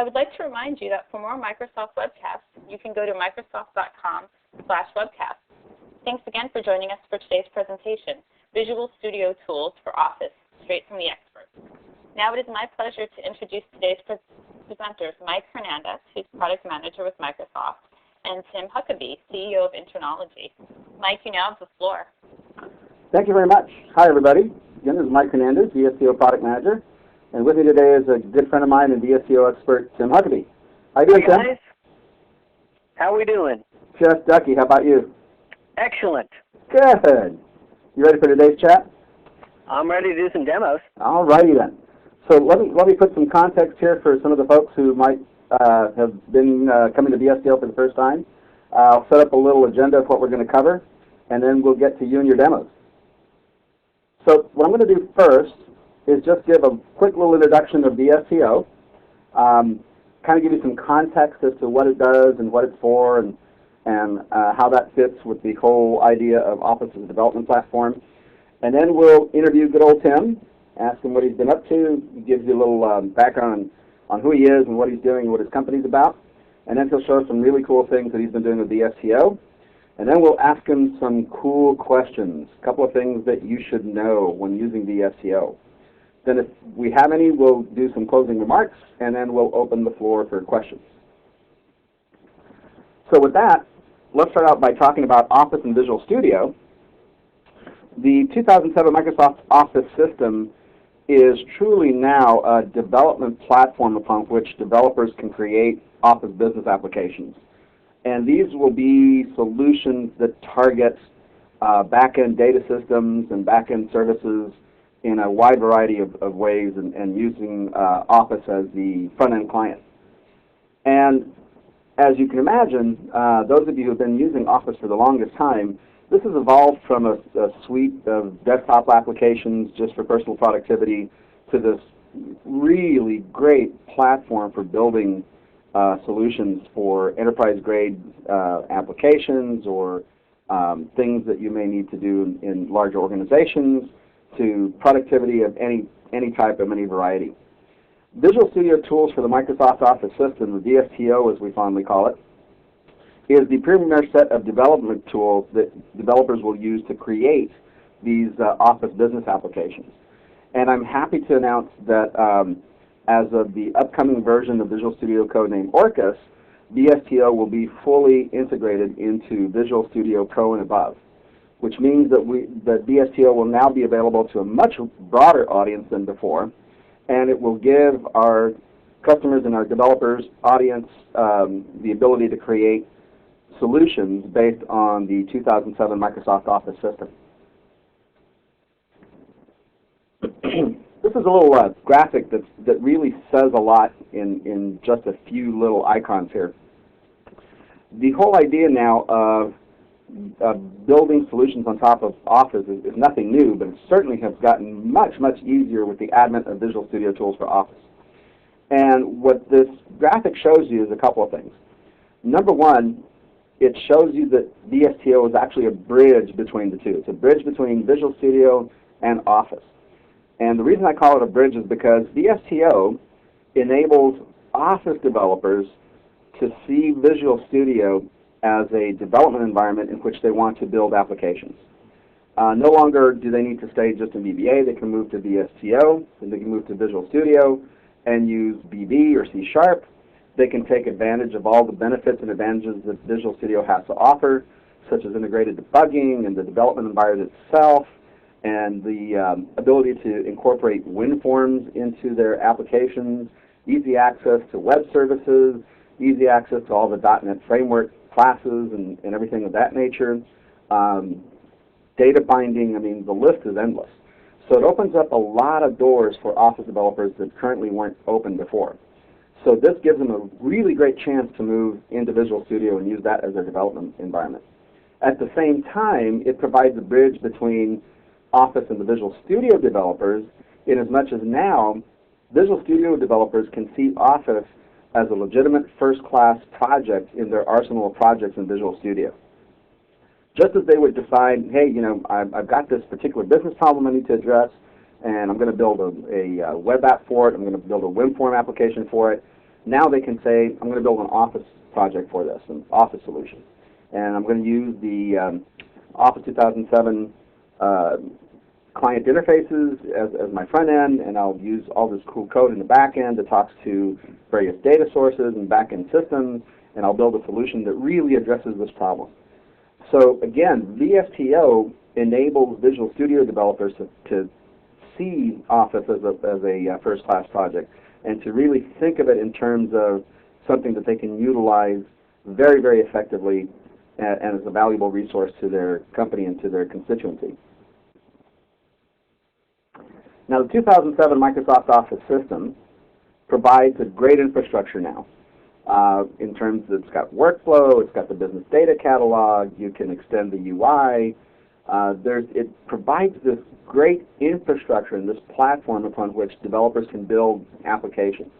I would like to remind you that for more Microsoft Webcasts, you can go to microsoft.com/webcast. Thanks again for joining us for today's presentation, Visual Studio Tools for Office, straight from the experts. Now it is my pleasure to introduce today's presenters, Mike Hernandez, who's Product Manager with Microsoft, and Tim Huckaby, CEO of Internology. Mike, you now have the floor. Thank you very much. Hi, everybody. Again, this is Mike Hernandez, VSCO Product Manager. And with me today is a good friend of mine and VSCO expert, Tim Huckaby. How you doing, Tim? Guys. How are we doing? Just ducky. How about you? Excellent. Good. You ready for today's chat? I'm ready to do some demos. All righty then. So let me put some context here for some of the folks who might have been coming to VSCO for the first time. I'll set up a little agenda of what we're going to cover, and then we'll get to you and your demos. So what I'm going to do first is just give a quick little introduction of VSCO, kind of give you some context as to what it does and what it's for, and how that fits with the whole idea of Office as a development platform. And then we'll interview good old Tim, ask him what he's been up to. He gives you a little background on who he is and what he's doing and what his company's about. And then he'll show us some really cool things that he's been doing with VSCO. And then we'll ask him some cool questions, a couple of things that you should know when using VSCO. Then if we have any, we'll do some closing remarks, and then we'll open the floor for questions. So with that, let's start out by talking about Office and Visual Studio. The 2007 Microsoft Office system is truly now a development platform upon which developers can create Office business applications. And these will be solutions that target back-end data systems and back-end services in a wide variety of ways, and using Office as the front-end client. And as you can imagine, those of you who have been using Office for the longest time, this has evolved from a suite of desktop applications just for personal productivity to this really great platform for building solutions for enterprise-grade applications or things that you may need to do in larger organizations, to productivity of any type of any variety. Visual Studio Tools for the Microsoft Office system, the VSTO as we fondly call it, is the premier set of development tools that developers will use to create these Office business applications. And I'm happy to announce that as of the upcoming version of Visual Studio Code named Orcus, VSTO will be fully integrated into Visual Studio Pro and above, which means that VSTO will now be available to a much broader audience than before, and it will give our customers and our developers audience the ability to create solutions based on the 2007 Microsoft Office system. This is a little graphic that really says a lot in just a few little icons here. The whole idea now of building solutions on top of Office is nothing new, but it certainly has gotten much, much easier with the advent of Visual Studio Tools for Office. And what this graphic shows you is a couple of things. Number one, it shows you that VSTO is actually a bridge between the two. It's a bridge between Visual Studio and Office. And the reason I call it a bridge is because VSTO enables Office developers to see Visual Studio as a development environment in which they want to build applications. No longer do they need to stay just in VBA. They can move to VSTO, and they can move to Visual Studio and use VB or C#. They can take advantage of all the benefits and advantages that Visual Studio has to offer, such as integrated debugging and the development environment itself, and the ability to incorporate WinForms into their applications, easy access to web services, easy access to all the .NET framework classes and everything of that nature. Data binding, I mean, the list is endless. So it opens up a lot of doors for Office developers that currently weren't open before. So this gives them a really great chance to move into Visual Studio and use that as their development environment. At the same time, it provides a bridge between Office and the Visual Studio developers, in as much as now Visual Studio developers can see Office as a legitimate first-class project in their arsenal of projects in Visual Studio. Just as they would decide, hey, you know, I've got this particular business problem I need to address, and I'm going to build a web app for it, I'm going to build a WinForm application for it, Now they can say, I'm going to build an Office project for this, an Office solution. And I'm going to use the Office 2007 client interfaces as my front end, and I'll use all this cool code in the back end that talks to various data sources and back end systems, and I'll build a solution that really addresses this problem. So again, VSTO enables Visual Studio developers to see Office as a first-class project and to really think of it in terms of something that they can utilize very, very effectively and as a valuable resource to their company and to their constituency. Now, the 2007 Microsoft Office system provides a great infrastructure now. In terms of, it's got workflow, it's got the business data catalog, you can extend the UI. It provides this great infrastructure and this platform upon which developers can build applications.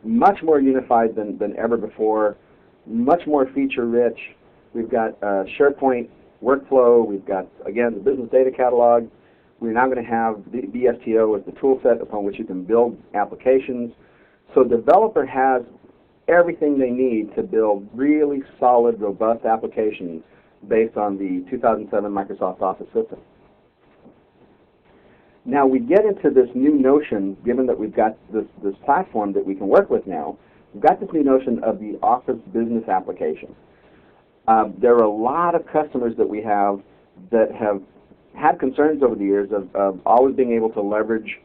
Much more unified than ever before, much more feature-rich. We've got SharePoint workflow, we've got, again, the business data catalog. We're now going to have the VSTO as the tool set upon which you can build applications. So the developer has everything they need to build really solid, robust applications based on the 2007 Microsoft Office system. Now we get into this new notion, given that we've got this platform that we can work with now, we've got this new notion of the Office business application. There are a lot of customers that we have that have had concerns over the years of always being able to leverage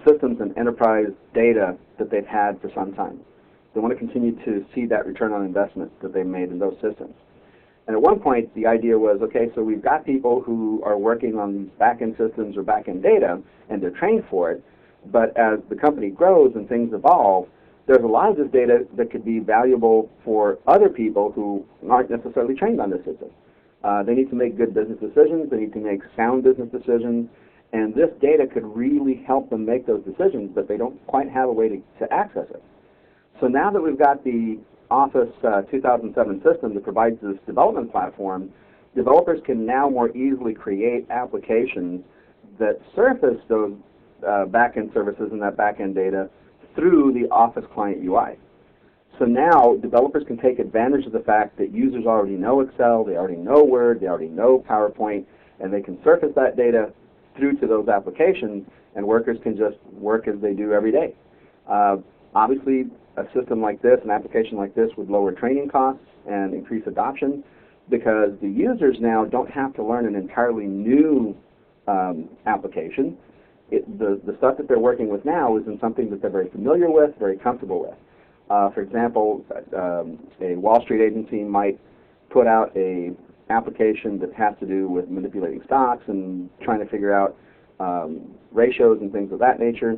systems and enterprise data that they've had for some time. They want to continue to see that return on investment that they made in those systems. And at one point, the idea was, okay, so we've got people who are working on these back-end systems or back-end data, and they're trained for it, but as the company grows and things evolve, there's a lot of this data that could be valuable for other people who aren't necessarily trained on this system. They need to make good business decisions, they need to make sound business decisions, and this data could really help them make those decisions, but they don't quite have a way to access it. So now that we've got the Office 2007 system that provides this development platform, developers can now more easily create applications that surface those back-end services and that back-end data through the Office client UI. So now developers can take advantage of the fact that users already know Excel, they already know Word, they already know PowerPoint, and they can surface that data through to those applications, and workers can just work as they do every day. Obviously, a system like this, an application like this, would lower training costs and increase adoption because the users now don't have to learn an entirely new application. The stuff that they're working with now is in something that they're very familiar with, very comfortable with. For example, a Wall Street agency might put out an application that has to do with manipulating stocks and trying to figure out ratios and things of that nature.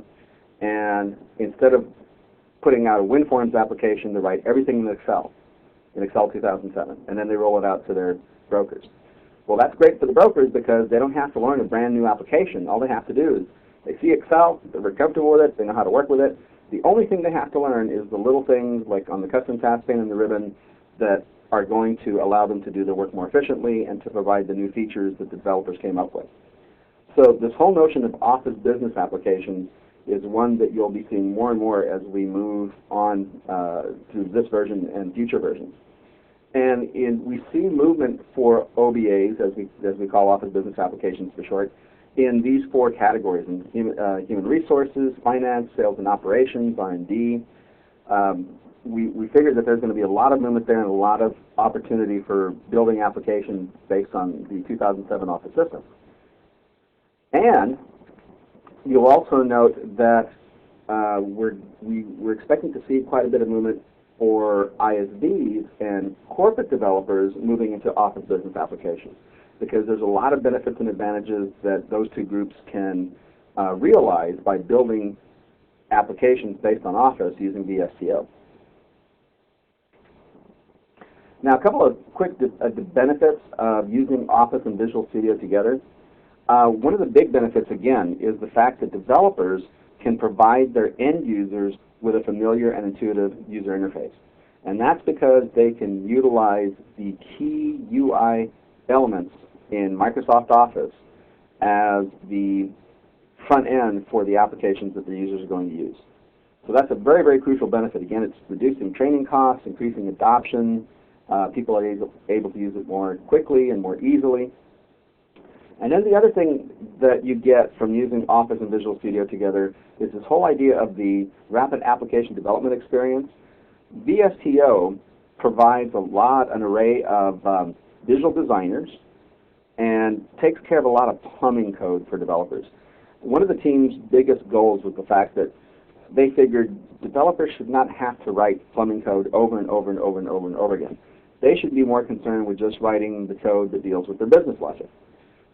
And instead of putting out a WinForms application, they write everything in Excel 2007, and then they roll it out to their brokers. Well, that's great for the brokers because they don't have to learn a brand new application. All they have to do is they see Excel, they're very comfortable with it, they know how to work with it. The only thing they have to learn is the little things like on the custom task pane and the ribbon that are going to allow them to do their work more efficiently and to provide the new features that the developers came up with. So this whole notion of Office business applications is one that you'll be seeing more and more as we move on through this version and future versions. And we see movement for OBAs, as we call Office business applications for short, in these four categories: in human resources, finance, sales and operations, R&D. We figured that there's going to be a lot of movement there and a lot of opportunity for building applications based on the 2007 Office system. And you'll also note that we're expecting to see quite a bit of movement for ISVs and corporate developers moving into Office business applications, because there's a lot of benefits and advantages that those two groups can realize by building applications based on Office using VSTO. Now, a couple of quick benefits of using Office and Visual Studio together. One of the big benefits, again, is the fact that developers can provide their end users with a familiar and intuitive user interface. And that's because they can utilize the key UI elements in Microsoft Office as the front end for the applications that the users are going to use. So that's a very, very crucial benefit. Again, it's reducing training costs, increasing adoption. People are able to use it more quickly and more easily. And then the other thing that you get from using Office and Visual Studio together is this whole idea of the rapid application development experience. VSTO provides an array of visual designers and takes care of a lot of plumbing code for developers. One of the team's biggest goals was the fact that they figured developers should not have to write plumbing code over and over and over and over and over again. They should be more concerned with just writing the code that deals with their business logic.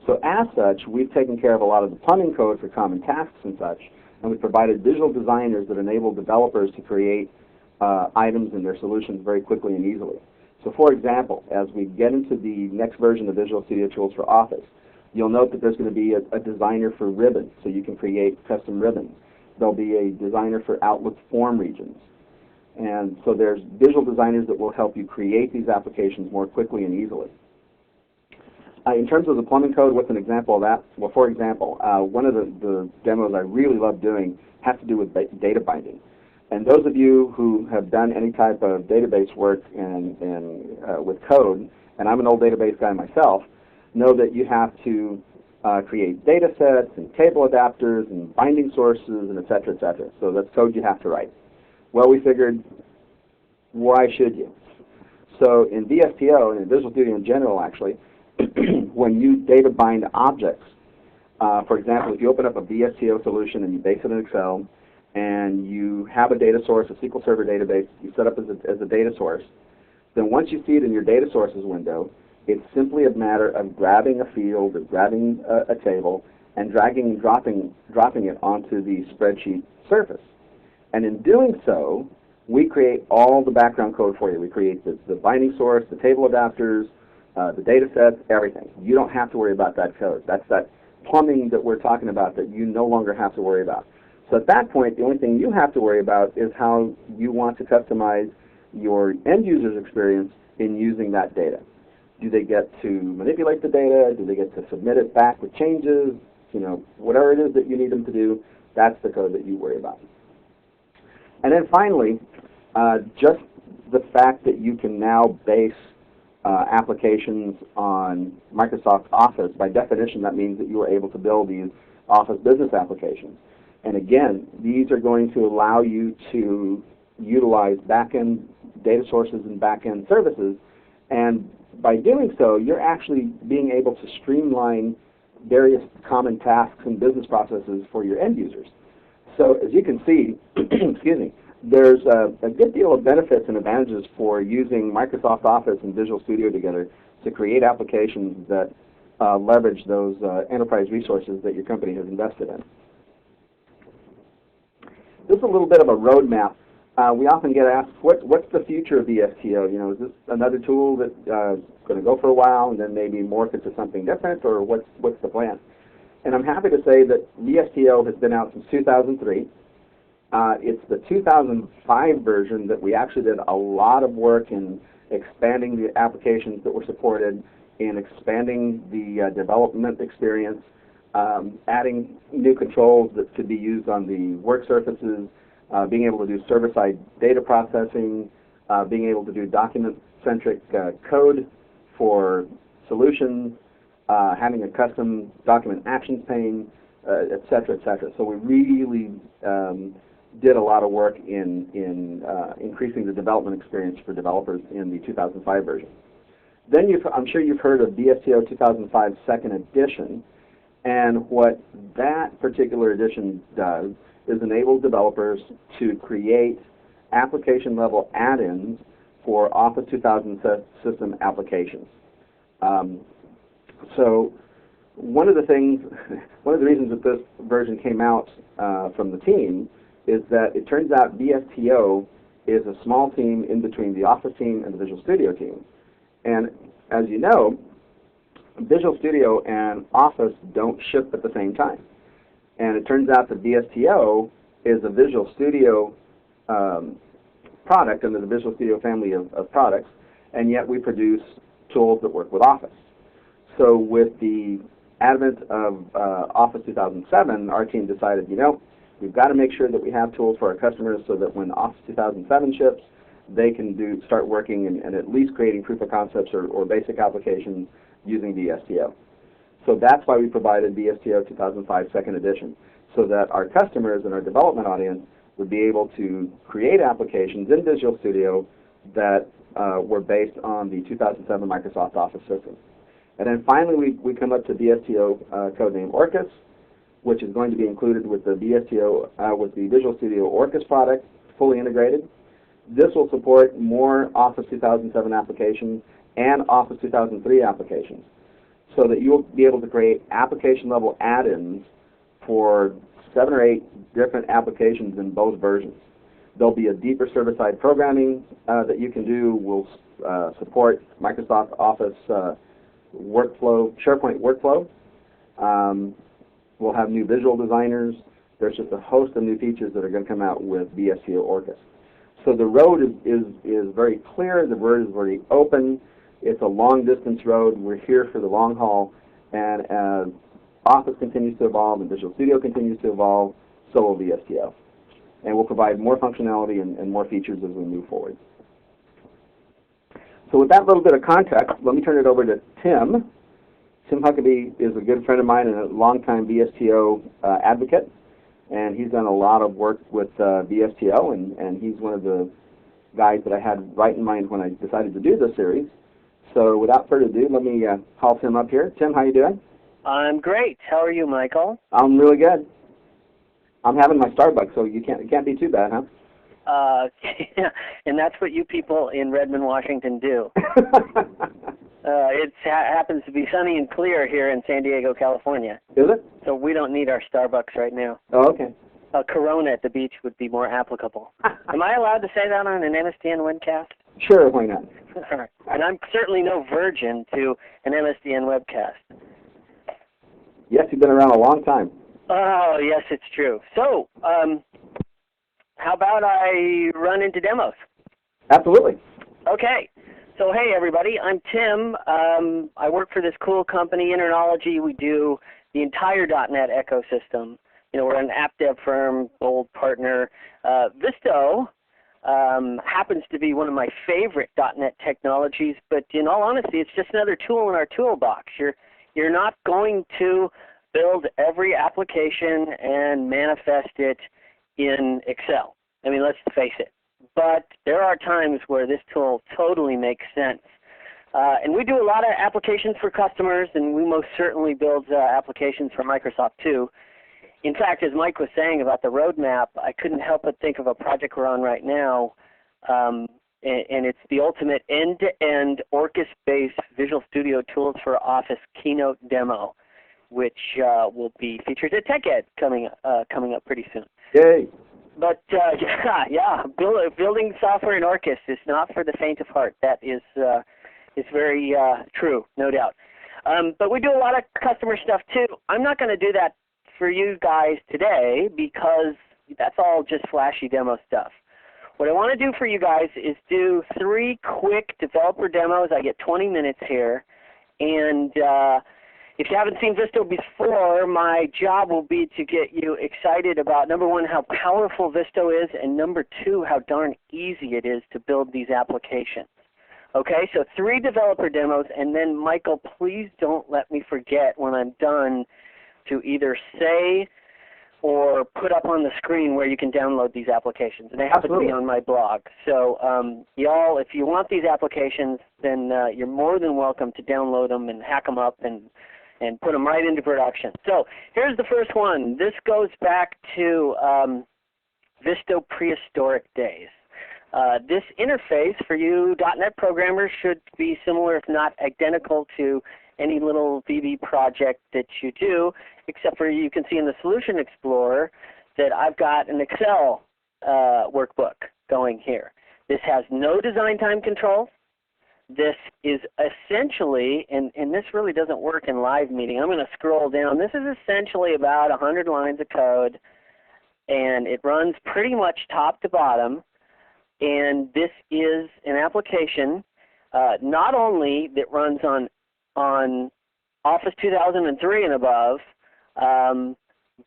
So as such, we've taken care of a lot of the plumbing code for common tasks and such, and we've provided visual designers that enable developers to create items in their solutions very quickly and easily. So for example, as we get into the next version of Visual Studio Tools for Office, you'll note that there's going to be a designer for ribbons, so you can create custom ribbons. There'll be a designer for Outlook form regions. And so there's visual designers that will help you create these applications more quickly and easily. In terms of the plumbing code, what's an example of that? Well, for example, one of the demos I really love doing has to do with data binding. And those of you who have done any type of database work with code, and I'm an old database guy myself, know that you have to create data sets and table adapters and binding sources and et cetera, et cetera. So that's code you have to write. Well, we figured, why should you? So in VSTO and in Visual Studio in general, actually, when you data bind objects, for example, if you open up a VSTO solution and you base it in Excel, and you have a data source, a SQL Server database you set up as a data source, then once you see it in your data sources window, it's simply a matter of grabbing a field or grabbing a table and dragging and dropping it onto the spreadsheet surface. And in doing so, we create all the background code for you. We create the binding source, the table adapters, the data sets, everything. You don't have to worry about that code. That's that plumbing that we're talking about that you no longer have to worry about. So at that point, the only thing you have to worry about is how you want to customize your end user's experience in using that data. Do they get to manipulate the data? Do they get to submit it back with changes? You know, whatever it is that you need them to do, that's the code that you worry about. And then finally, just the fact that you can now base applications on Microsoft Office, by definition, that means that you are able to build these Office business applications. And again, these are going to allow you to utilize back-end data sources and back-end services. And by doing so, you're actually being able to streamline various common tasks and business processes for your end users. So as you can see, excuse me, there's a good deal of benefits and advantages for using Microsoft Office and Visual Studio together to create applications that leverage those enterprise resources that your company has invested in. This is a little bit of a roadmap. We often get asked, what's the future of VSTO? You know, is this another tool that's going to go for a while and then maybe morph into something different, or what's the plan? And I'm happy to say that VSTO has been out since 2003. It's the 2005 version that we actually did a lot of work in expanding the applications that were supported, in expanding the development experience, adding new controls that could be used on the work surfaces, being able to do server-side data processing, being able to do document-centric code for solutions, having a custom document actions pane, et cetera, et cetera. So we really did a lot of work in increasing the development experience for developers in the 2005 version. Then I'm sure you've heard of VSTO 2005 Second Edition, and what that particular edition does is enable developers to create application-level add-ins for Office 2000 system applications. So one of the reasons that this version came out from the team is that it turns out VSTO is a small team in between the Office team and the Visual Studio team. And as you know, Visual Studio and Office don't ship at the same time. And it turns out that VSTO is a Visual Studio product under the Visual Studio family of products, and yet we produce tools that work with Office. So with the advent of Office 2007, our team decided, you know, We've got to make sure that we have tools for our customers so that when Office 2007 ships, they can start working and at least creating proof of concepts or basic applications using VSTO. So that's why we provided VSTO 2005 Second Edition, so that our customers and our development audience would be able to create applications in Visual Studio that were based on the 2007 Microsoft Office system. And then finally, we come up to VSTO codename Orcus, which is going to be included with the VSTO, with the Visual Studio Orcus product, fully integrated. This will support more Office 2007 applications and Office 2003 applications, so that you'll be able to create application-level add-ins for 7 or 8 different applications in both versions. There'll be a deeper server-side programming that you can do. We'll support Microsoft Office workflow, SharePoint workflow. We'll have new visual designers. There's just a host of new features that are going to come out with VSTO Orcus. So the road is very clear. The road is very open. It's a long-distance road. We're here for the long haul. And as Office continues to evolve and Visual Studio continues to evolve, so will VSTO. And we'll provide more functionality and more features as we move forward. So with that little bit of context, let me turn it over to Tim. Tim Huckaby is a good friend of mine and a longtime VSTO advocate. And he's done a lot of work with VSTO, and he's one of the guys that I had right in mind when I decided to do this series. So without further ado, let me call Tim up here. Tim, how you doing? I'm great. How are you, Michael? I'm really good. I'm having my Starbucks, so it can't be too bad, huh? And that's what you people in Redmond, Washington do. It happens to be sunny and clear here in San Diego, California. Is it? So we don't need our Starbucks right now. Oh, okay. A Corona at the beach would be more applicable. Am I allowed to say that on an Msdn webcast? Sure, why not? All right. And I'm certainly no virgin to an Msdn webcast. Yes, you've been around a long time. Oh, yes, it's true. So, how about I run into demos? Absolutely. Okay. So, hey, everybody, I'm Tim. I work for this cool company, Internology. We do the entire .NET ecosystem. You know, we're an app dev firm, old partner. Visto happens to be one of my favorite .NET technologies, but in all honesty, it's just another tool in our toolbox. You're not going to build every application and manifest it in Excel. I mean, let's face it. But there are times where this tool totally makes sense. And we do a lot of applications for customers, and we most certainly build applications for Microsoft too. In fact, as Mike was saying about the roadmap, I couldn't help but think of a project we're on right now, and it's the ultimate end-to-end Orcus-based Visual Studio Tools for Office keynote demo, which will be featured at TechEd coming up pretty soon. Yay. But building software in Orcus is not for the faint of heart. That is very true, no doubt. But we do a lot of customer stuff too. I'm not going to do that for you guys today because that's all just flashy demo stuff. What I want to do for you guys is do 3 quick developer demos. I get 20 minutes here, and if you haven't seen Visto before, my job will be to get you excited about, number 1, how powerful Visto is, and number 2, how darn easy it is to build these applications. Okay, so 3 developer demos, and then, Michael, please don't let me forget when I'm done to either say or put up on the screen where you can download these applications. And they happen to be on my blog. So, y'all, if you want these applications, then you're more than welcome to download them and hack them up and put them right into production. So here's the first one. This goes back to Visto prehistoric days. This interface for you .NET programmers should be similar, if not identical, to any little VB project that you do, except for you can see in the Solution Explorer that I've got an Excel workbook going here. This has no design time controls. This is essentially, and this really doesn't work in live meeting. I'm going to scroll down. This is essentially about 100 lines of code, and it runs pretty much top to bottom. And this is an application not only that runs on Office 2003 and above,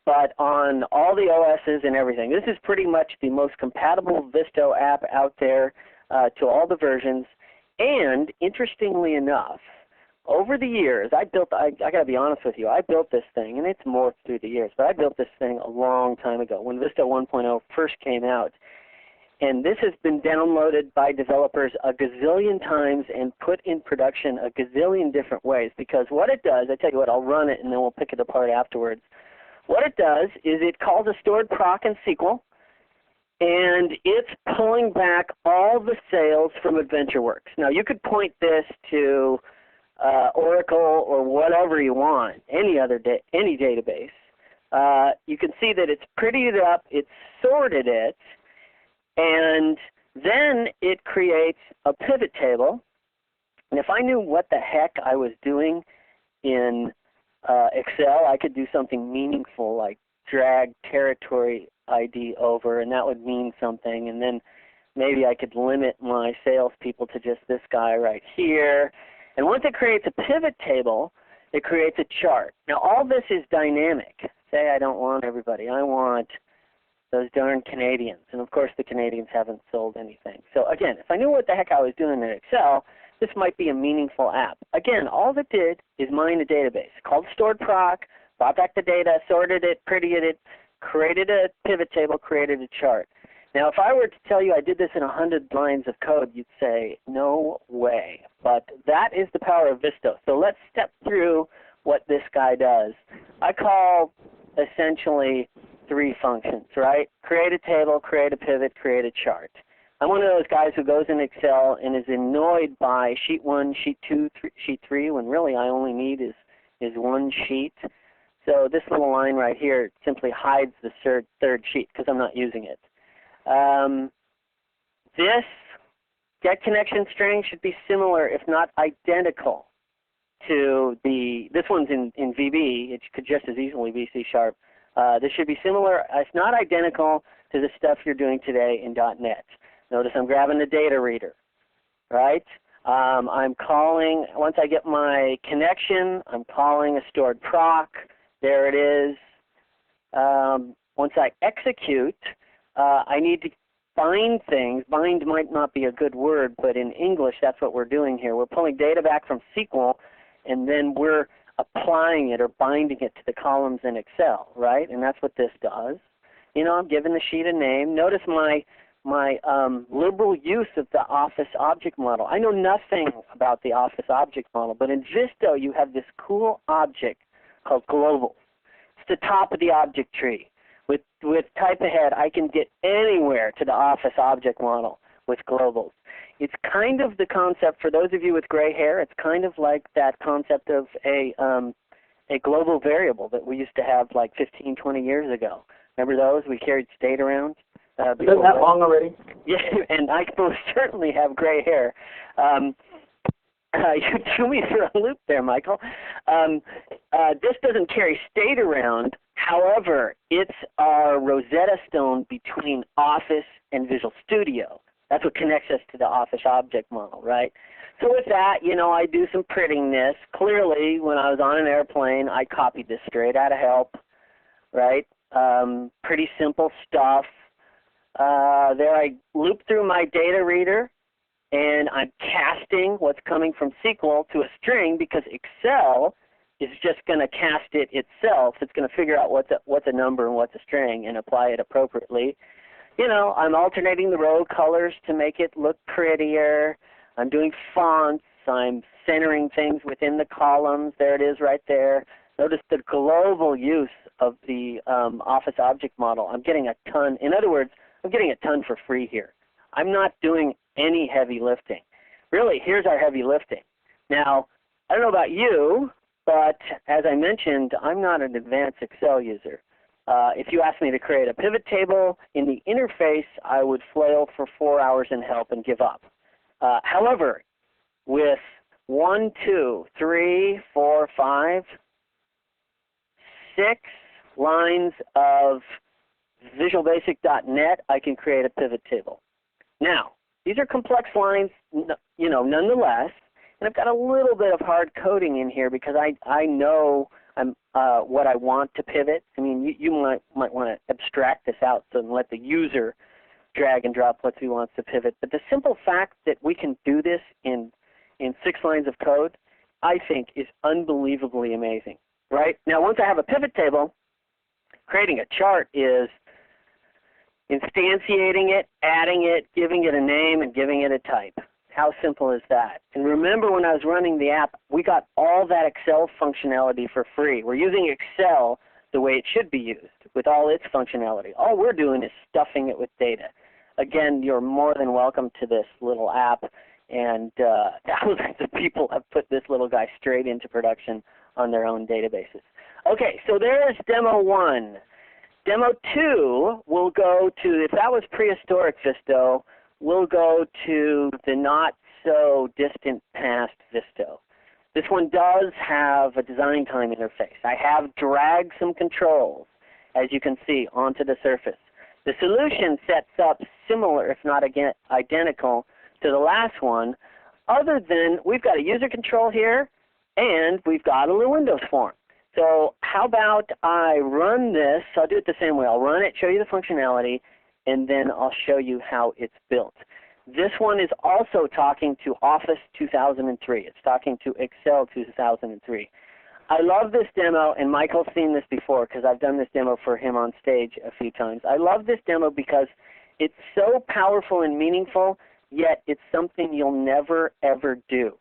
but on all the OSs and everything. This is pretty much the most compatible Visto app out there to all the versions. And interestingly enough, over the years, I got to be honest with you, I built this thing, and it's morphed through the years, but I built this thing a long time ago when Visto 1.0 first came out. And this has been downloaded by developers a gazillion times and put in production a gazillion different ways, because what it does, I tell you what, I'll run it and then we'll pick it apart afterwards. What it does is it calls a stored proc in SQL, and it's pulling back all the sales from AdventureWorks. Now, you could point this to Oracle or whatever you want, any database. You can see that it's prettied it up, it's sorted it, and then it creates a pivot table. And if I knew what the heck I was doing in Excel, I could do something meaningful like drag territory ID over, and that would mean something. And then maybe I could limit my salespeople to just this guy right here. And once it creates a pivot table, it creates a chart. Now, all this is dynamic. Say I don't want everybody. I want those darn Canadians. And, of course, the Canadians haven't sold anything. So, again, if I knew what the heck I was doing in Excel, this might be a meaningful app. Again, all it did is mine a database. Called stored proc, brought back the data, sorted it, prettied it, created a pivot table, created a chart. Now, if I were to tell you I did this in 100 lines of code, you'd say, no way. But that is the power of Visto. So let's step through what this guy does. I call essentially 3 functions, right? Create a table, create a pivot, create a chart. I'm one of those guys who goes in Excel and is annoyed by sheet 1, sheet 2, sheet 3, when really I only need is one sheet. So this little line right here simply hides the third sheet because I'm not using it. This get connection string should be similar, if not identical, to this one's in VB. It could just as easily be C#. This should be similar, if not identical, to the stuff you're doing today in .NET. Notice I'm grabbing the data reader, right? I'm calling, once I get my connection, I'm calling a stored proc. There it is. Once I execute, I need to bind things. Bind might not be a good word, but in English, that's what we're doing here. We're pulling data back from SQL, and then we're applying it or binding it to the columns in Excel, right? And that's what this does. You know, I'm giving the sheet a name. Notice my liberal use of the Office object model. I know nothing about the Office object model, but in Visto, you have this cool object called globals. It's the top of the object tree. With type ahead, I can get anywhere to the Office object model with globals. It's kind of the concept, for those of you with gray hair, it's kind of like that concept of a global variable that we used to have like 15, 20 years ago. Remember those? We carried state around. Isn't that long already? Yeah, and I most certainly have gray hair. You threw me for a loop there, Michael. This doesn't carry state around. However, it's our Rosetta Stone between Office and Visual Studio. That's what connects us to the Office object model, right? So with that, you know, I do some prettiness. Clearly, when I was on an airplane, I copied this straight out of help, right? Pretty simple stuff. There I loop through my data reader, and I'm casting what's coming from SQL to a string because Excel is just going to cast it itself. It's going to figure out what's a number and what's a string and apply it appropriately. You know, I'm alternating the row colors to make it look prettier. I'm doing fonts. I'm centering things within the columns. There it is right there. Notice the global use of the Office object model. I'm getting a ton. In other words, I'm getting a ton for free here. I'm not doing any heavy lifting. Really, here's our heavy lifting. Now, I don't know about you, but as I mentioned, I'm not an advanced Excel user. If you asked me to create a pivot table in the interface, I would flail for 4 hours in help and give up. However, with 1, 2, 3, 4, 5, 6 lines of Visual Basic.NET, I can create a pivot table. Now, these are complex lines, you know, nonetheless, and I've got a little bit of hard coding in here because I know what I want to pivot. I mean, you might want to abstract this out and let the user drag and drop what he wants to pivot. But the simple fact that we can do this in 6 lines of code, I think, is unbelievably amazing. Right? Now, once I have a pivot table, creating a chart is instantiating it, adding it, giving it a name, and giving it a type. How simple is that? And remember, when I was running the app, we got all that Excel functionality for free. We're using Excel the way it should be used, with all its functionality. All we're doing is stuffing it with data. Again, you're more than welcome to this little app, and thousands of people have put this little guy straight into production on their own databases. Okay, so there's Demo 1. Demo 2 will go to, if that was prehistoric Visto, we'll go to the not-so-distant past Visto. This one does have a design time interface. I have dragged some controls, as you can see, onto the surface. The solution sets up similar, if not again identical, to the last one, other than we've got a user control here, and we've got a little Windows form. So how about I run this? I'll do it the same way. I'll run it, show you the functionality, and then I'll show you how it's built. This one is also talking to Office 2003. It's talking to Excel 2003. I love this demo, and Michael's seen this before because I've done this demo for him on stage a few times. I love this demo because it's so powerful and meaningful, yet it's something you'll never, ever do.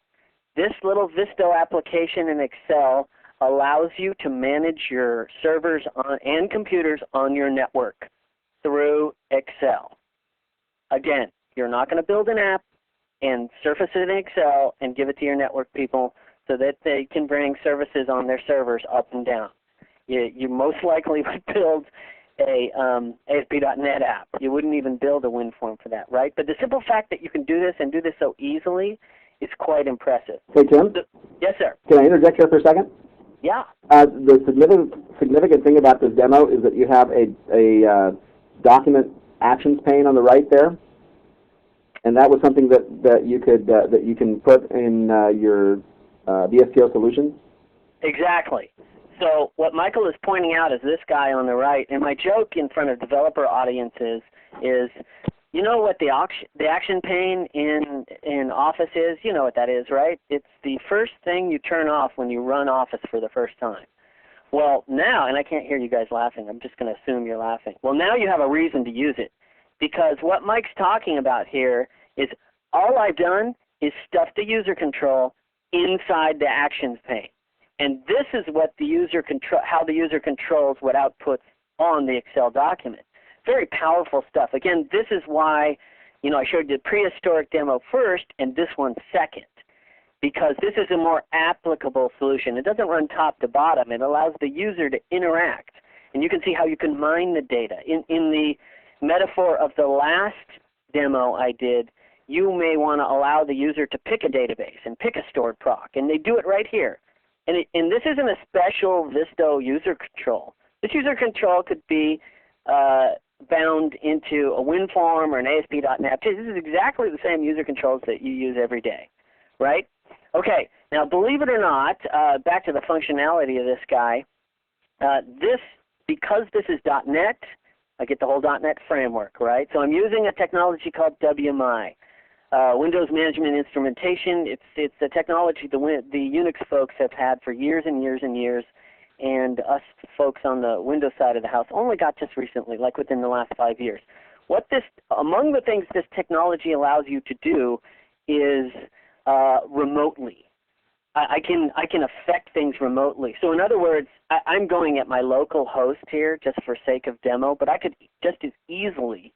This little Visto application in Excel allows you to manage your servers and computers on your network through Excel. Again, you're not going to build an app and surface it in Excel and give it to your network people so that they can bring services on their servers up and down. You most likely would build a ASP.NET app. You wouldn't even build a WinForm for that, right? But the simple fact that you can do this and do this so easily is quite impressive. Hey, Tim? Yes, sir. Can I interject here for a second? Yeah. The significant thing about this demo is that you have a document actions pane on the right there, and that was something that you can put in your VSTO solutions. Exactly. So what Michael is pointing out is this guy on the right, and my joke in front of developer audiences is, you know what the action pane in Office is? You know what that is, right? It's the first thing you turn off when you run Office for the first time. Well, now, and I can't hear you guys laughing. I'm just going to assume you're laughing. Well, now you have a reason to use it, because what Mike's talking about here is all I've done is stuff the user control inside the actions pane. And this is what the user how the user controls what outputs on the Excel document. Very powerful stuff. Again, this is why, I showed you the prehistoric demo first and this one second, because this is a more applicable solution. It doesn't run top to bottom. It allows the user to interact. And you can see how you can mine the data. In the metaphor of the last demo I did, you may want to allow the user to pick a database and pick a stored proc, and they do it right here. And this isn't a special Visto user control. This user control could be bound into a WinForm or an ASP.NET. This is exactly the same user controls that you use every day, right? Okay, now believe it or not, back to the functionality of this guy, because this is .NET, I get the whole .NET framework, right? So I'm using a technology called WMI. Windows Management Instrumentation. It's a technology the Unix folks have had for years and years and years, and us folks on the Windows side of the house only got just recently, like within the last 5 years. Among the things this technology allows you to do is remotely. I can affect things remotely. So in other words, I'm going at my local host here just for sake of demo, but I could just as easily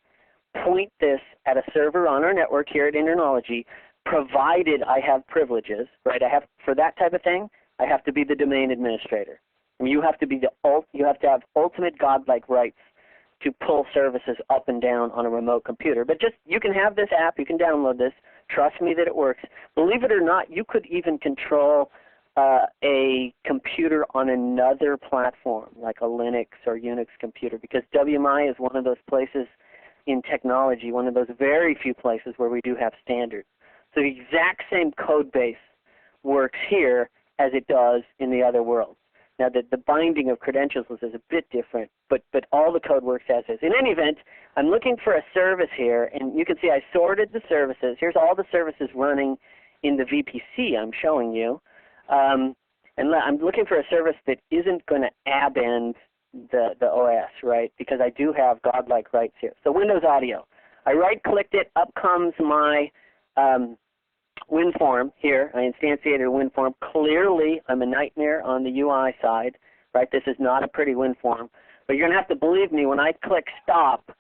point this at a server on our network here at Internology, provided I have privileges, right? For that type of thing, I have to be the domain administrator. I mean, you have to have ultimate godlike rights to pull services up and down on a remote computer. But you can have this app, you can download this. Trust me that it works. Believe it or not, you could even control a computer on another platform, like a Linux or Unix computer, because WMI is one of those places in technology, one of those very few places where we do have standards. So the exact same code base works here as it does in the other world. Now, the binding of credentials is a bit different, but all the code works as is. In any event, I'm looking for a service here, and you can see I sorted the services. Here's all the services running in the VPC I'm showing you. And I'm looking for a service that isn't going to abend the OS, right, because I do have godlike rights here. So Windows Audio. I right-clicked it. Up comes my WinForm here. I instantiated a WinForm. Clearly, I'm a nightmare on the UI side, right? This is not a pretty WinForm. But you're going to have to believe me, when I click Stop,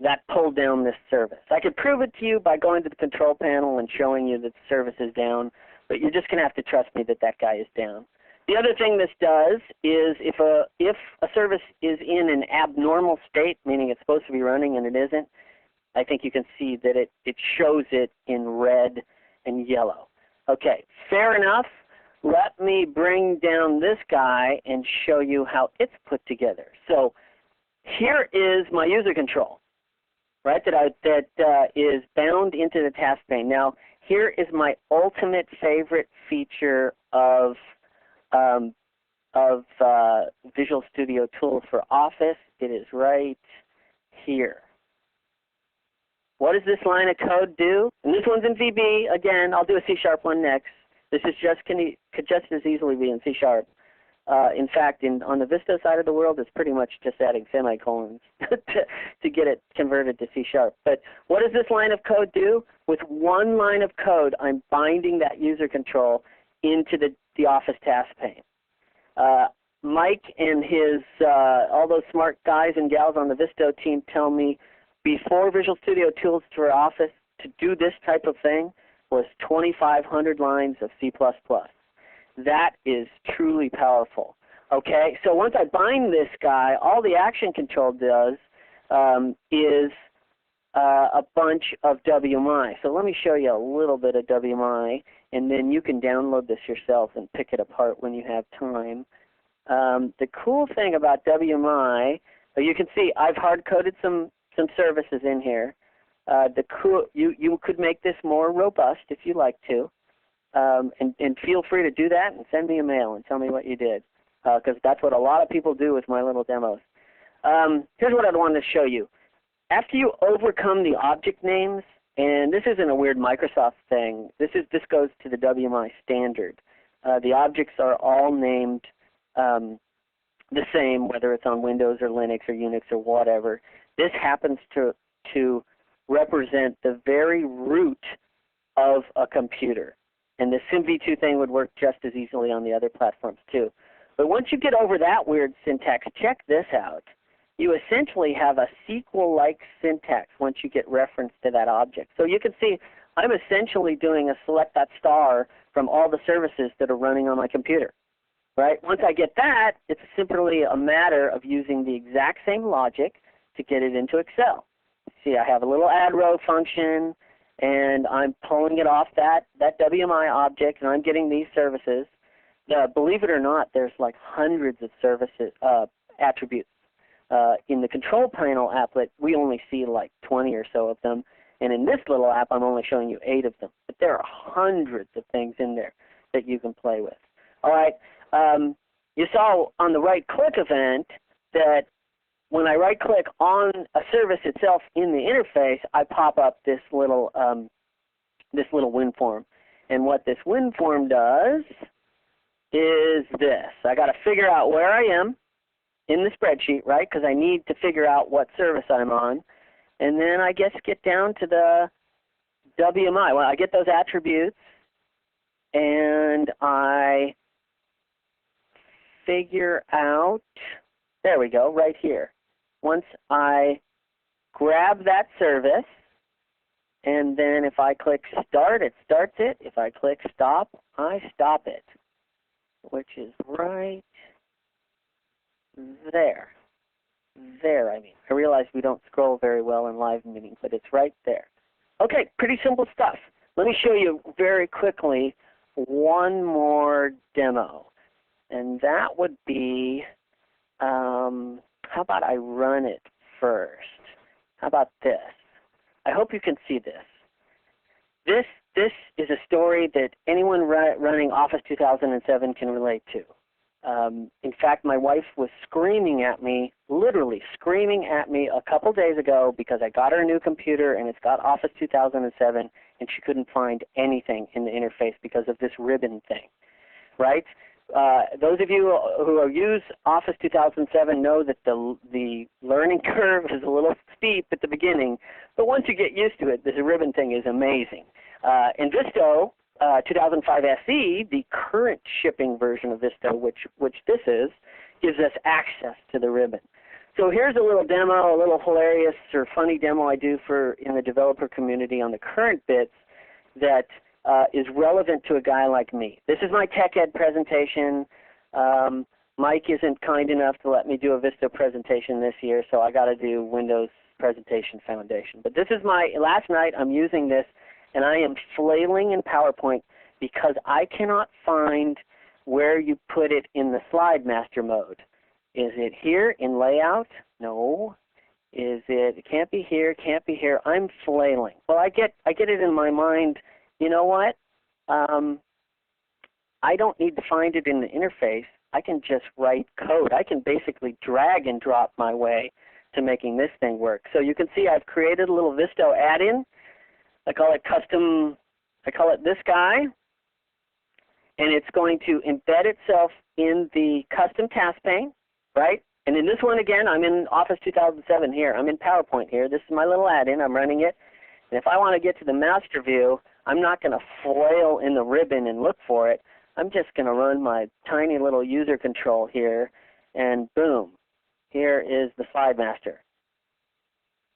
that pulled down this service. I could prove it to you by going to the control panel and showing you that the service is down, but you're just going to have to trust me that that guy is down. The other thing this does is if a service is in an abnormal state, meaning it's supposed to be running and it isn't, I think you can see that it shows it in red and yellow. Okay, fair enough. Let me bring down this guy and show you how it's put together. So here is my user control, right, that is bound into the task pane. Now, here is my ultimate favorite feature of Visual Studio Tools for Office. It is right here. What does this line of code do? And this one's in VB. Again, I'll do a C# one next. This is could just as easily be in C#. In fact, on the Vista side of the world, it's pretty much just adding semicolons to get it converted to C#. But what does this line of code do? With one line of code, I'm binding that user control into the Office task pane. Mike and all those smart guys and gals on the Vista team tell me before Visual Studio Tools for Office, to do this type of thing was 2,500 lines of C++. That is truly powerful. Okay, so once I bind this guy, all the action control does is a bunch of WMI. So let me show you a little bit of WMI, and then you can download this yourself and pick it apart when you have time. The cool thing about WMI, you can see I've hard-coded some services in here. You could make this more robust if you like to, and feel free to do that and send me a mail and tell me what you did, because that's what a lot of people do with my little demos. Here's what I wanted to show you. After you overcome the object names, and this isn't a weird Microsoft thing, this goes to the WMI standard. The objects are all named the same, whether it's on Windows or Linux or Unix or whatever. This happens to represent the very root of a computer. And the SymV2 thing would work just as easily on the other platforms too. But once you get over that weird syntax, check this out. You essentially have a SQL-like syntax once you get reference to that object. So you can see I'm essentially doing a select that star from all the services that are running on my computer. Right? Once I get that, it's simply a matter of using the exact same logic to get it into Excel. See, I have a little add row function, and I'm pulling it off that WMI object, and I'm getting these services. Believe it or not, there's like hundreds of services attributes. In the control panel applet, we only see like 20 or so of them, and in this little app, I'm only showing you 8 of them. But there are hundreds of things in there that you can play with. All right. You saw on the right-click event that when I right-click on a service itself in the interface, I pop up this little WinForm. And what this WinForm does is this. I got to figure out where I am in the spreadsheet, right, because I need to figure out what service I'm on. And then I guess get down to the WMI. Well, I get those attributes, and I figure out, there we go, right here. Once I grab that service, and then if I click Start, it starts it. If I click Stop, I stop it, which is right there. There, I mean. I realize we don't scroll very well in live meetings, but it's right there. Okay, pretty simple stuff. Let me show you very quickly one more demo. And that would be, how about I run it first? How about this? I hope you can see this. This is a story that anyone running Office 2007 can relate to. In fact, my wife was screaming at me, literally screaming at me a couple days ago because I got her a new computer and it's got Office 2007 and she couldn't find anything in the interface because of this ribbon thing, right? Those of you who use Office 2007 know that the learning curve is a little steep at the beginning, but once you get used to it, this ribbon thing is amazing. In Visto 2005 SE, the current shipping version of Visto, which this is, gives us access to the ribbon. So here's a little demo, a little hilarious or funny demo I do in the developer community on the current bits that is relevant to a guy like me. This is my Tech Ed presentation. Mike isn't kind enough to let me do a Visto presentation this year, so I got to do Windows Presentation Foundation. But this is last night I'm using this, and I am flailing in PowerPoint because I cannot find where you put it in the slide master mode. Is it here in layout? No. It can't be here, can't be here. I'm flailing. Well, I get it in my mind, you know what? I don't need to find it in the interface. I can just write code. I can basically drag and drop my way to making this thing work. So you can see I've created a little Visto add-in. I call it custom, I call it this guy, and it's going to embed itself in the custom task pane, right? And in this one again, I'm in Office 2007 here. I'm in PowerPoint here. This is my little add-in. I'm running it. And if I want to get to the master view, I'm not going to flail in the ribbon and look for it. I'm just going to run my tiny little user control here, and boom, here is the slide master.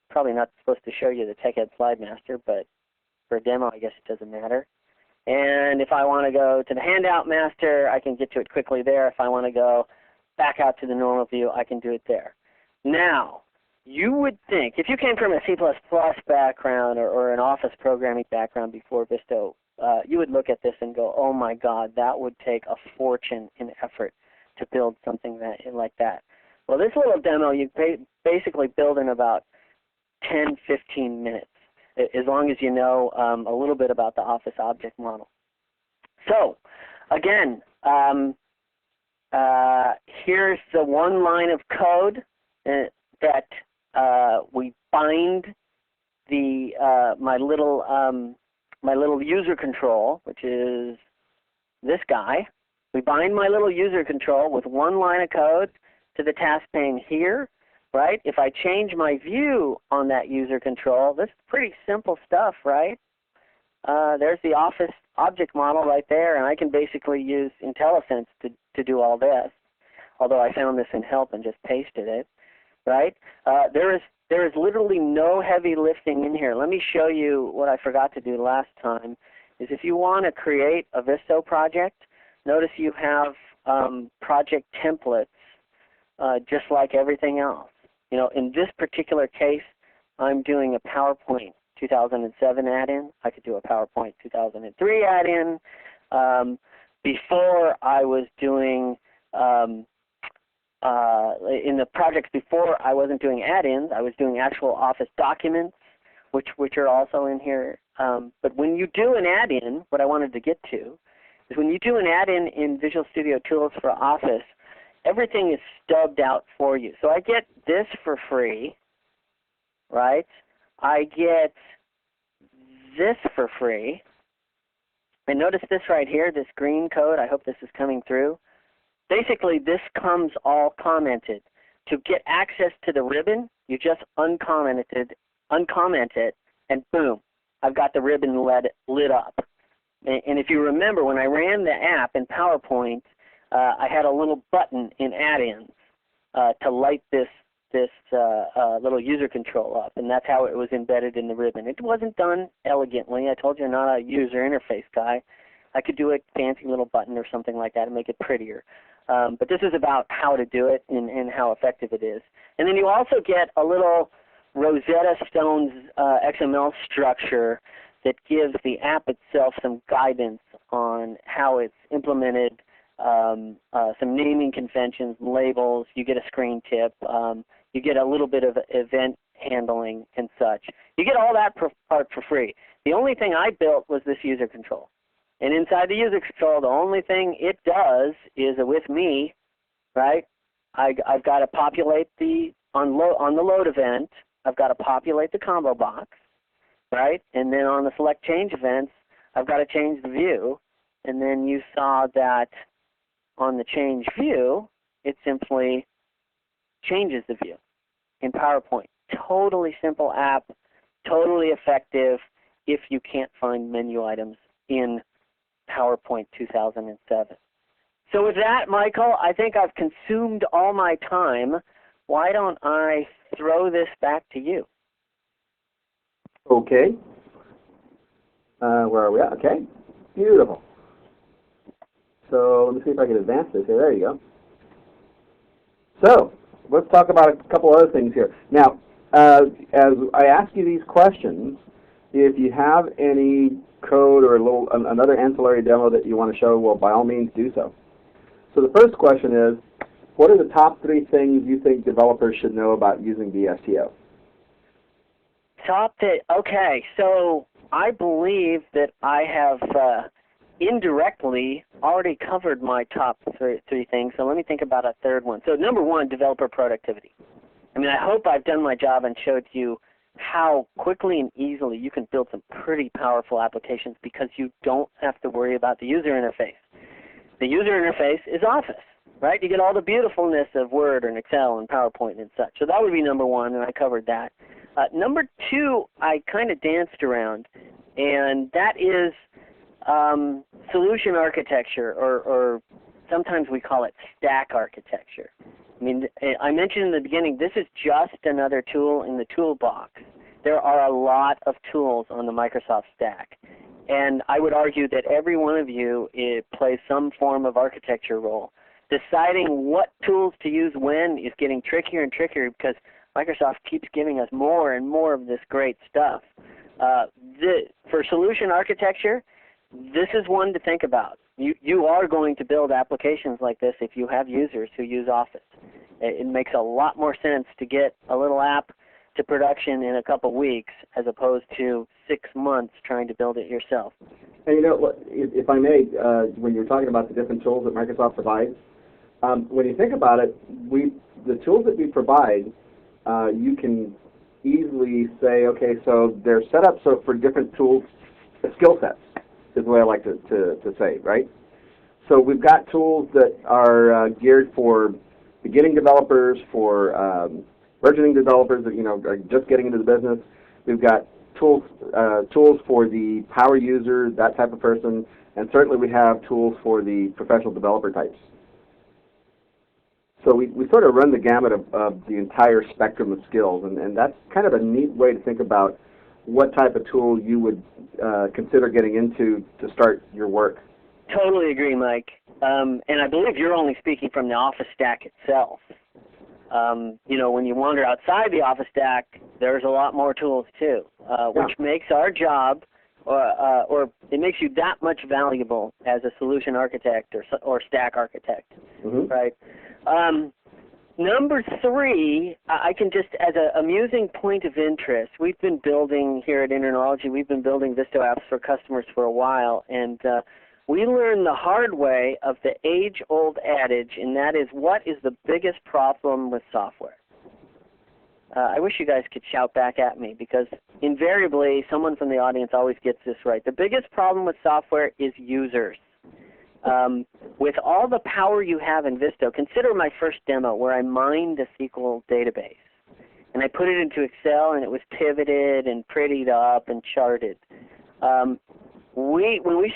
Probably not supposed to show you the Tech Ed slide master, but for a demo, I guess it doesn't matter. And if I want to go to the handout master, I can get to it quickly there. If I want to go back out to the normal view, I can do it there. Now, you would think, if you came from a C++ background or an Office programming background before Visto, you would look at this and go, oh my God, that would take a fortune in effort to build something like that. Well, this little demo you basically build in about 10, 15 minutes, as long as you know a little bit about the Office object model. So, again, here's the one line of code that we bind my little user control, which is this guy. We bind my little user control with one line of code to the task pane here. Right? If I change my view on that user control, this is pretty simple stuff, right? There's the Office object model right there, and I can basically use IntelliSense to do all this, although I found this in help and just pasted it, right? There is literally no heavy lifting in here. Let me show you what I forgot to do last time, is if you want to create a Visto project, notice you have project templates just like everything else. You know, in this particular case, I'm doing a PowerPoint 2007 add-in. I could do a PowerPoint 2003 add-in. Before I was doing, in the projects before I wasn't doing add-ins, I was doing actual Office documents, which are also in here. But when you do an add-in, what I wanted to get to is when you do an add-in in Visual Studio Tools for Office, everything is stubbed out for you. So I get this for free, right? I get this for free. And notice this right here, this green code. I hope this is coming through. Basically, this comes all commented. To get access to the ribbon, you just uncomment it, and boom, I've got the ribbon lit up. And if you remember, when I ran the app in PowerPoint, I had a little button in add-ins to light this little user control up, and that's how it was embedded in the ribbon. It wasn't done elegantly. I told you I'm not a user interface guy. I could do a fancy little button or something like that and make it prettier. But this is about how to do it and how effective it is. And then you also get a little Rosetta Stone's XML structure that gives the app itself some guidance on how it's implemented, some naming conventions, labels. You get a screen tip. You get a little bit of event handling and such. You get all that part for free. The only thing I built was this user control. And inside the user control, the only thing it does is with me, right? I've got to populate on the load event, I've got to populate the combo box, right? And then on the select change events, I've got to change the view. And then you saw that on the change view, it simply changes the view in PowerPoint. Totally simple app, totally effective if you can't find menu items in PowerPoint 2007. So with that, Michael, I think I've consumed all my time. Why don't I throw this back to you? Okay. Where are we at? Okay. Beautiful. So let me see if I can advance this here. There you go. So let's talk about a couple other things here. Now, as I ask you these questions, if you have any code or another ancillary demo that you want to show, well, by all means do so. So the first question is, what are the top 3 things you think developers should know about using VSTO? Okay, so I believe that I have indirectly already covered my top three things, so let me think about a third one. So number 1, developer productivity. I mean, I hope I've done my job and showed you how quickly and easily you can build some pretty powerful applications because you don't have to worry about the user interface. The user interface is Office, right? You get all the beautifulness of Word and Excel and PowerPoint and such. So that would be number 1, and I covered that. Number 2, I kind of danced around, and that is solution architecture, or sometimes we call it stack architecture. I mean, I mentioned in the beginning, this is just another tool in the toolbox. There are a lot of tools on the Microsoft stack. And I would argue that every one of you plays some form of architecture role. Deciding what tools to use when is getting trickier and trickier because Microsoft keeps giving us more and more of this great stuff. For solution architecture, this is one to think about. You are going to build applications like this if you have users who use Office. It makes a lot more sense to get a little app to production in a couple weeks as opposed to 6 months trying to build it yourself. And you know, if I may, when you're talking about the different tools that Microsoft provides, when you think about it, the tools that we provide, you can easily say, okay, so they're set up so for different tools, skill sets is the way I like to say, right? So we've got tools that are geared for beginning developers, for burgeoning developers that are just getting into the business. We've got tools for the power user, that type of person, and certainly we have tools for the professional developer types. So we sort of run the gamut of the entire spectrum of skills, and that's kind of a neat way to think about what type of tool you would consider getting into to start your work. Totally agree, Mike. And I believe you're only speaking from the Office stack itself. When you wander outside the Office stack, there's a lot more tools too, which makes our job, or it makes you that much valuable as a solution architect or stack architect, right? Number 3, I can just, as an amusing point of interest, we've been building here at Internology, we've been building Visto apps for customers for a while, and we learned the hard way of the age-old adage, and that is, what is the biggest problem with software? I wish you guys could shout back at me, because invariably someone from the audience always gets this right. The biggest problem with software is users. With all the power you have in Visto, consider my first demo where I mined a SQL database. And I put it into Excel, and it was pivoted and prettied up and charted. When we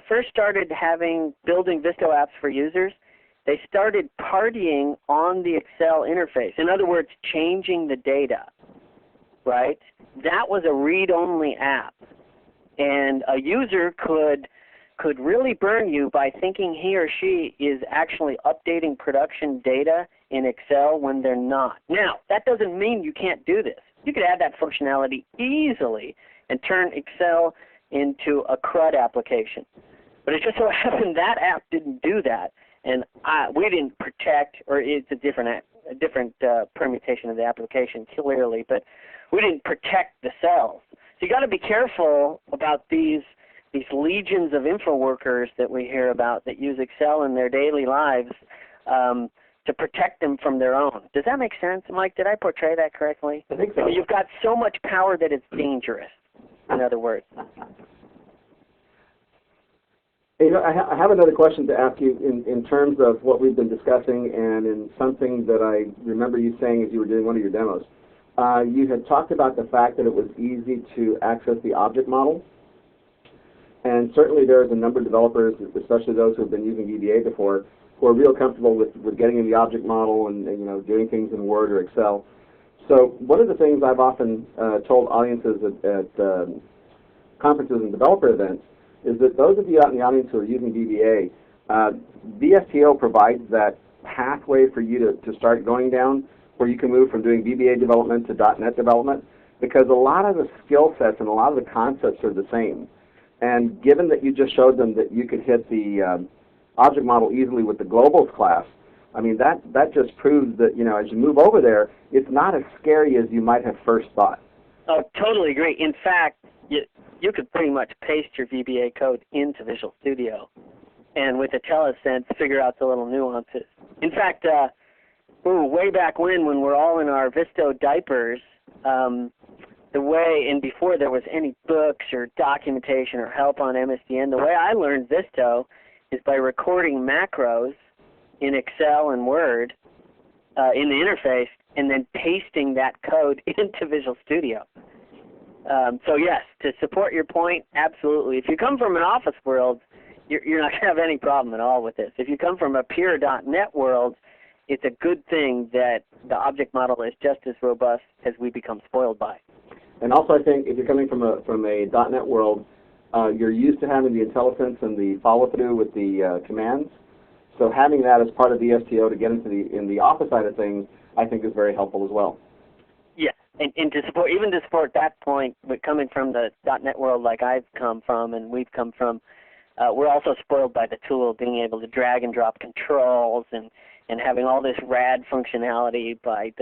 first started building Visto apps for users, they started partying on the Excel interface. In other words, changing the data, right? That was a read-only app. And a user could really burn you by thinking he or she is actually updating production data in Excel when they're not. Now, that doesn't mean you can't do this. You could add that functionality easily and turn Excel into a CRUD application. But it just so happened that app didn't do that, and we didn't protect, or it's a different permutation of the application clearly, but we didn't protect the cells. So you got to be careful about these these legions of info workers that we hear about that use Excel in their daily lives to protect them from their own. Does that make sense, Mike? Did I portray that correctly? I think so. You've got so much power that it's dangerous, in other words. You know, I have another question to ask you in terms of what we've been discussing and in something that I remember you saying as you were doing one of your demos. You had talked about the fact that it was easy to access the object model. And certainly there's a number of developers, especially those who have been using VBA before, who are real comfortable with getting in the object model and you know, doing things in Word or Excel. So one of the things I've often told audiences at conferences and developer events is that those of you out in the audience who are using VBA, VSTO provides that pathway for you to start going down where you can move from doing VBA development to .NET development, because a lot of the skill sets and a lot of the concepts are the same. And given that you just showed them that you could hit the object model easily with the globals class, I mean, that just proves that, you know, as you move over there, it's not as scary as you might have first thought. Oh, totally agree. In fact, you could pretty much paste your VBA code into Visual Studio and with IntelliSense figure out the little nuances. In fact, way back when we're all in our Visto diapers, the way, and before there was any books or documentation or help on Msdn, the way I learned Visto is by recording macros in Excel and Word in the interface and then pasting that code into Visual Studio. So yes, to support your point, absolutely. If you come from an Office world, you're not going to have any problem at all with this. If you come from a pure .NET world, it's a good thing that the object model is just as robust as we become spoiled by. And also, I think if you're coming from a .NET world, you're used to having the IntelliSense and the follow-through with the commands. So having that as part of the STO to get into the Office side of things, I think is very helpful as well. Yeah, and to support, even to support that point, but coming from the .NET world like I've come from and we've come from, we're also spoiled by the tool, being able to drag and drop controls and having all this rad functionality by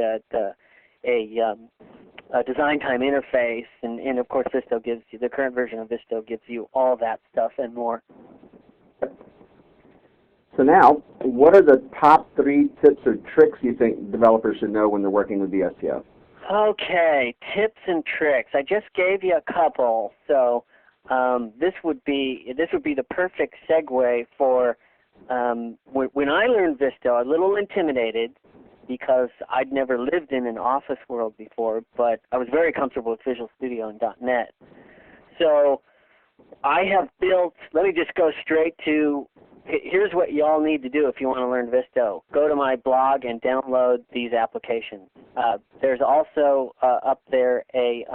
a design time interface, and of course Visto gives you, the current version of Visto gives you all that stuff and more. So now, what are the top 3 tips or tricks you think developers should know when they're working with VSTO? Okay, tips and tricks. I just gave you a couple, so this would be the perfect segue for when I learned Visto. A little intimidated because I'd never lived in an Office world before, but I was very comfortable with Visual Studio and .NET. So I have built. Let me just go straight to. Here's what you all need to do if you want to learn Visto. Go to my blog and download these applications. There's also up there a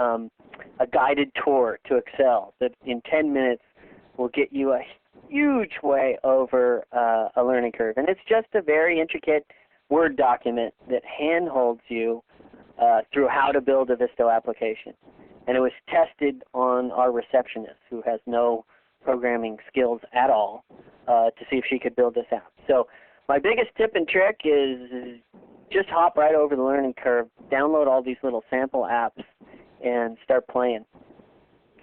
guided tour to Excel that in 10 minutes will get you a huge way over a learning curve. And it's just a very intricate Word document that handholds you through how to build a Visto application. And it was tested on our receptionist, who has no programming skills at all, to see if she could build this out. So my biggest tip and trick is just hop right over the learning curve, download all these little sample apps, and start playing.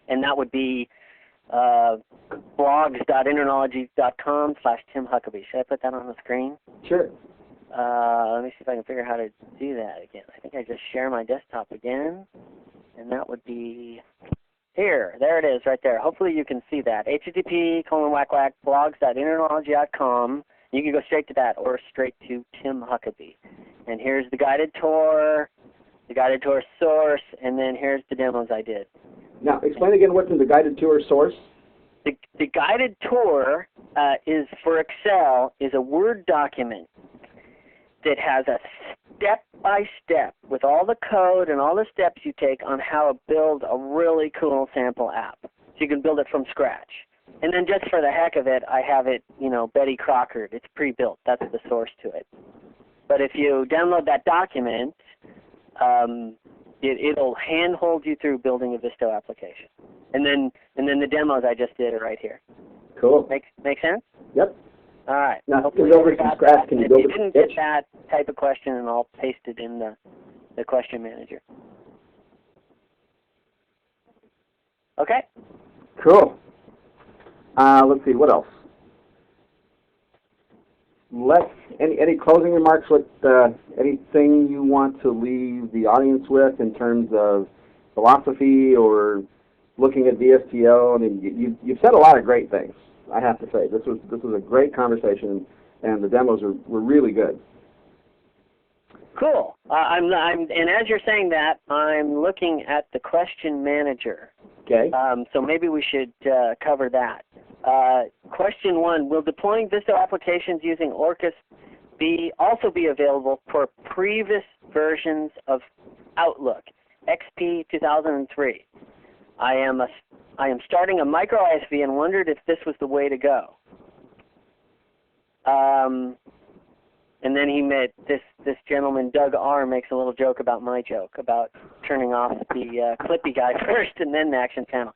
And that would be blogs.internology.com/Tim Huckaby. Should I put that on the screen? Sure. Let me see if I can figure out how to do that again. I think I just share my desktop again, and that would be here. There it is right there. Hopefully you can see that. http://blogs.internology.com. You can go straight to that or straight to Tim Huckaby. And here's the guided tour, source, and then here's the demos I did. Now, explain again what's in the guided tour source. The guided tour is for Excel is a Word document that has a step-by-step with all the code and all the steps you take on how to build a really cool sample app. So you can build it from scratch. And then just for the heck of it, I have it, Betty Crockered. It's pre-built. That's the source to it. But if you download that document, it'll handhold you through building a Visto application. And then the demos I just did are right here. Cool. Make sense? Yep. All right. Now, Hopefully over from scratch, can you if build you a didn't sketch? get that type of question, and I'll paste it in the question manager. Okay? Cool. Let's see, what else? Any closing remarks? Anything you want to leave the audience with in terms of philosophy or looking at VSTO? I mean, you've said a lot of great things, I have to say. This was a great conversation, and the demos were really good. Cool. And as you're saying that, I'm looking at the question manager. Okay. So maybe we should cover that. Question 1, will deploying Visto applications using Orcus also be available for previous versions of Outlook, XP 2003? I am starting a micro ISV and wondered if this was the way to go. And then he made this gentleman, Doug R., makes a little joke about my joke about turning off the Clippy guy first and then the action panel.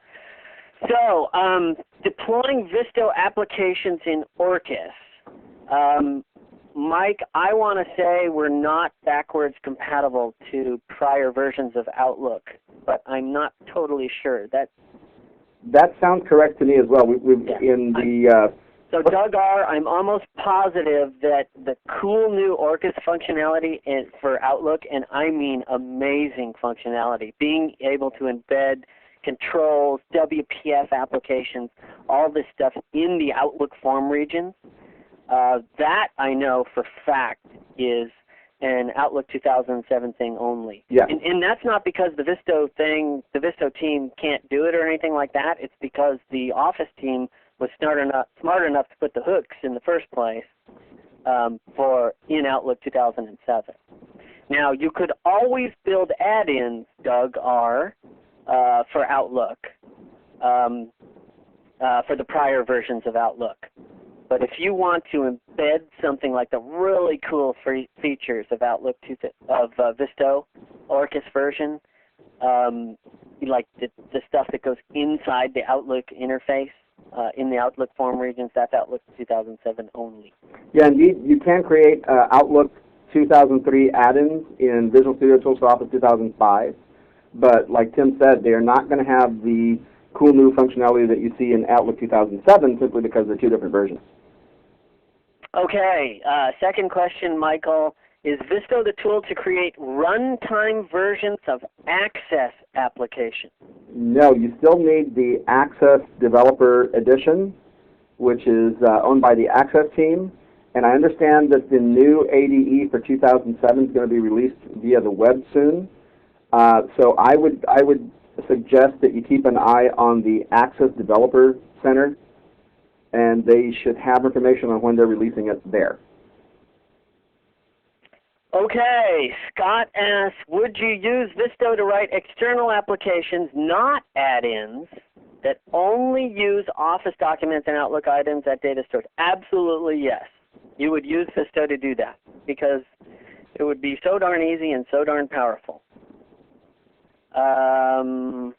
So, deploying Visto applications in Orcus. Mike, I want to say we're not backwards compatible to prior versions of Outlook, but I'm not totally sure. That sounds correct to me as well. So Doug R., I'm almost positive that the cool new Orcus functionality for Outlook, and I mean amazing functionality, being able to embed controls, WPF applications, all this stuff in the Outlook form regions, that I know for fact is an Outlook 2007 thing only. Yeah. And that's not because the Visto team can't do it or anything like that. It's because the Office team was smart enough to put the hooks in the first place in Outlook 2007. Now, you could always build add-ins, Doug R., for Outlook, for the prior versions of Outlook. But if you want to embed something like the really cool features of Outlook Visto Orcus version, like the stuff that goes inside the Outlook interface, in the Outlook form regions, that's Outlook 2007 only. Yeah, indeed. You can create Outlook 2003 add-ins in Visual Studio Tools for Office 2005, but like Tim said, they are not going to have the cool new functionality that you see in Outlook 2007 simply because they're two different versions. Okay, second question, Michael. Is Visto the tool to create runtime versions of Access applications? No, you still need the Access Developer Edition, which is owned by the Access team. And I understand that the new ADE for 2007 is going to be released via the web soon. So I would suggest that you keep an eye on the Access Developer Center, and they should have information on when they're releasing it there. Okay, Scott asks, would you use Visto to write external applications, not add-ins, that only use Office documents and Outlook items at data stores? Absolutely yes. You would use Visto to do that because it would be so darn easy and so darn powerful. Wow,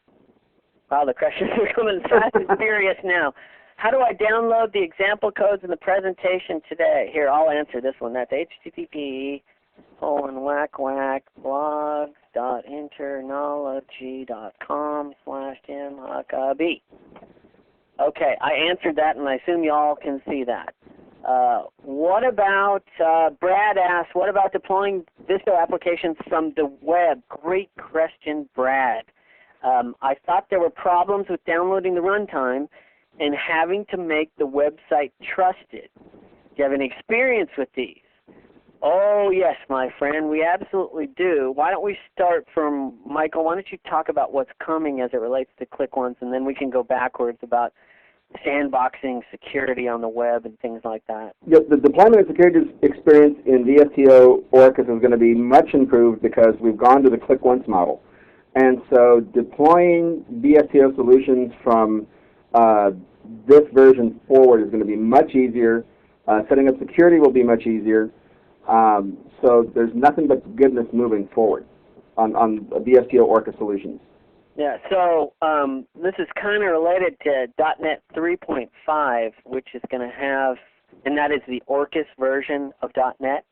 the questions are coming fast and furious now. How do I download the example codes in the presentation today? Here, I'll answer this one. That's http://blogs.internology.com/Tim Huckaby. Okay, I answered that, and I assume you all can see that. What about, Brad asks, what about deploying Visto applications from the web? Great question, Brad. I thought there were problems with downloading the runtime and having to make the website trusted. Do you have any experience with these? Oh, yes, my friend, we absolutely do. Why don't we start from, Michael, why don't you talk about what's coming as it relates to ClickOnce, and then we can go backwards about sandboxing security on the web and things like that. Yep, the deployment and security experience in VSTO Orcus is going to be much improved because we've gone to the ClickOnce model. And so deploying VSTO solutions from this version forward is going to be much easier. Setting up security will be much easier. So there's nothing but goodness moving forward on VSTO Orcus solutions. Yeah, so this is kind of related to .NET 3.5, which is going to have, and that is the Orcus version of .NET.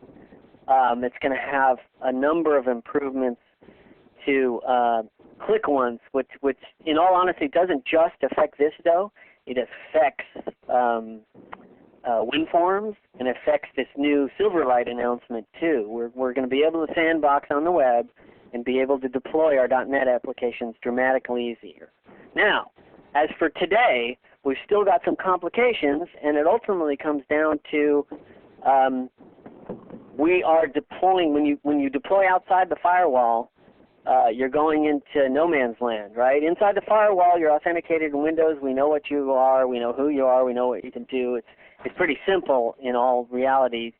It's going to have a number of improvements to ClickOnce, which in all honesty doesn't just affect Visto. It affects WinForms and affects this new Silverlight announcement too. We're going to be able to sandbox on the web and be able to deploy our .NET applications dramatically easier. Now, as for today, we've still got some complications, and it ultimately comes down to we are deploying, when you deploy outside the firewall, you're going into no man's land, right? Inside the firewall, you're authenticated in Windows. We know what you are. We know who you are. We know what you can do. It's pretty simple in all reality,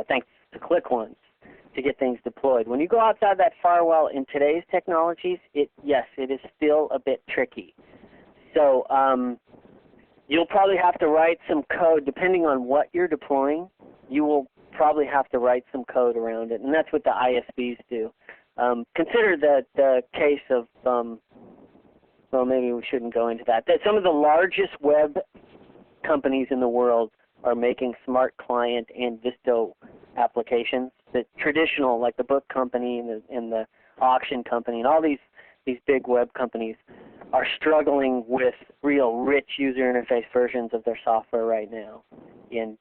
thanks to click-once, to get things deployed. When you go outside that firewall in today's technologies, yes, it is still a bit tricky. So you'll probably have to write some code, depending on what you're deploying. You will probably have to write some code around it, and that's what the ISVs do. Consider the case of, well, maybe we shouldn't go into that. Some of the largest web companies in the world are making smart client and Visto applications. The traditional, like the book company and the auction company, and all these big web companies are struggling with real rich user interface versions of their software right now. And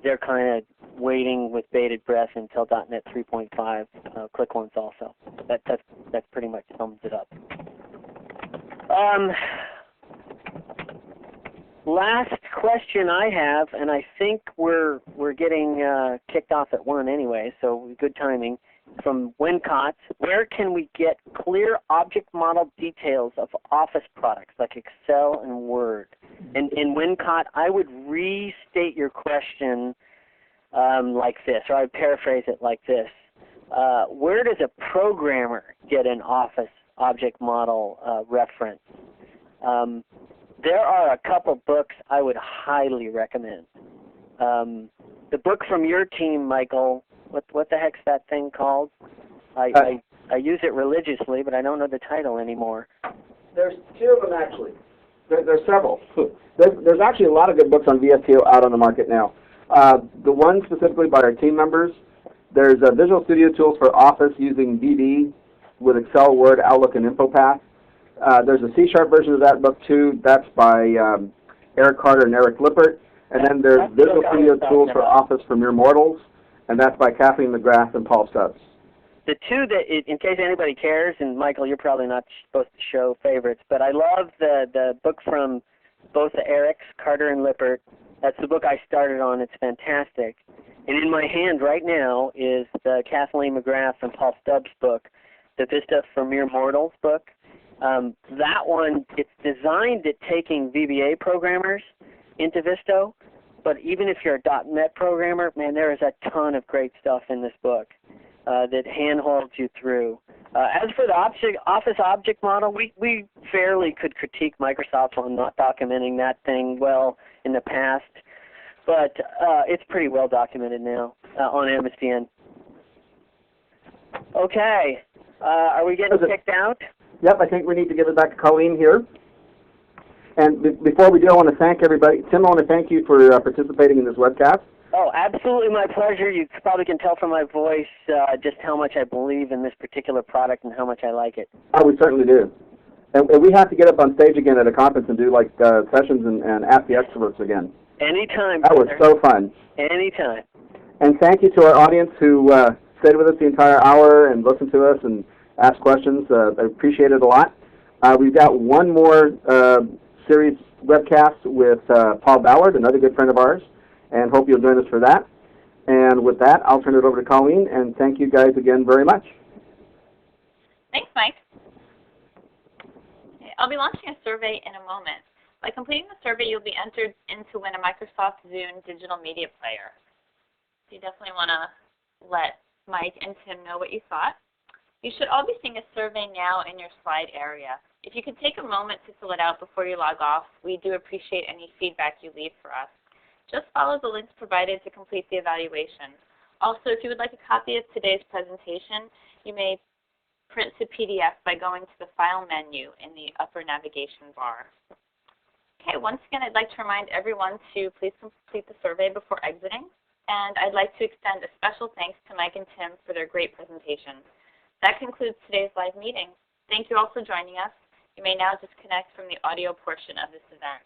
they're kind of waiting with bated breath until .NET 3.5 click-once also. That pretty much sums it up. Last question I have, and I think we're getting kicked off at 1 anyway, so good timing. From Wincott, where can we get clear object model details of Office products like Excel and Word? And in Wincott, I would restate your question like this, or I'd paraphrase it like this. Where does a programmer get an Office object model reference? There are a couple books I would highly recommend. The book from your team, Michael, what the heck's that thing called? I use it religiously, but I don't know the title anymore. There's 2 of them actually. There's several. There's actually a lot of good books on VSTO out on the market now. The one specifically by our team members, there's Visual Studio Tools for Office using VB with Excel, Word, Outlook, and InfoPath. There's a C# version of that book too. That's by Eric Carter and Eric Lippert. And then there's Visual Studio Tools for Office for Mere Mortals, and that's by Kathleen McGrath and Paul Stubbs. The 2 that, in case anybody cares, and Michael, you're probably not supposed to show favorites, but I love the book from both the Erics, Carter and Lippert. That's the book I started on. It's fantastic. And in my hand right now is the Kathleen McGrath and Paul Stubbs book, the Vista for Mere Mortals book. That one, it's designed at taking VBA programmers into Visto, but even if you're a .NET programmer, man, there is a ton of great stuff in this book that handholds you through. As for the Office object model, we fairly could critique Microsoft on not documenting that thing well in the past, but it's pretty well documented now on Msdn. Okay, are we getting kicked out? Yep, I think we need to give it back to Colleen here. And before we do, I want to thank everybody. Tim, I want to thank you for participating in this webcast. Oh, absolutely my pleasure. You probably can tell from my voice just how much I believe in this particular product and how much I like it. Oh, we certainly do. And we have to get up on stage again at a conference and do like sessions and ask the experts again. Anytime, That was so fun. Anytime. And thank you to our audience who stayed with us the entire hour and listened to us and asked questions. I appreciate it a lot. We've got one more series webcast with Paul Ballard, another good friend of ours, and hope you'll join us for that. And with that, I'll turn it over to Colleen, and thank you guys again very much. Thanks, Mike. Okay, I'll be launching a survey in a moment. By completing the survey, you'll be entered in to win a Microsoft Zune digital media player. So you definitely want to let Mike and Tim know what you thought. You should all be seeing a survey now in your slide area. If you could take a moment to fill it out before you log off, we do appreciate any feedback you leave for us. Just follow the links provided to complete the evaluation. Also, if you would like a copy of today's presentation, you may print to PDF by going to the File menu in the upper navigation bar. Okay, once again, I'd like to remind everyone to please complete the survey before exiting. And I'd like to extend a special thanks to Mike and Tim for their great presentations. That concludes today's live meeting. Thank you all for joining us. You may now disconnect from the audio portion of this event.